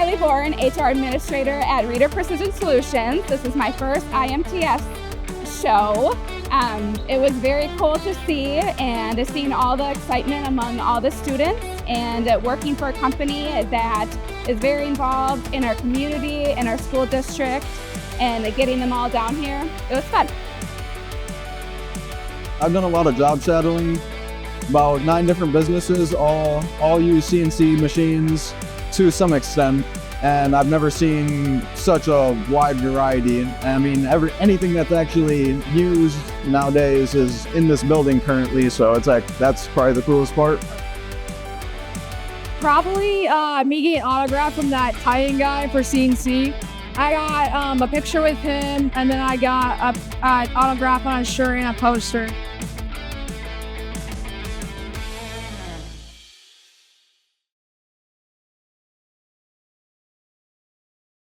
Elkhorn, HR Administrator at Reader Precision Solutions. This is my first IMTS show. It was very cool to see and seeing all the excitement among all the students and working for a company that is very involved in our community and our school district and getting them all down here. It was fun. I've done a lot of job shadowing, about 9 different businesses, all use CNC machines to some extent, and I've never seen such a wide variety. I mean, anything that's actually used nowadays is in this building currently, so it's like, that's probably the coolest part. Probably me getting an autograph from that tie-in guy for CNC. I got a picture with him, and then I got an autograph on a shirt and a poster.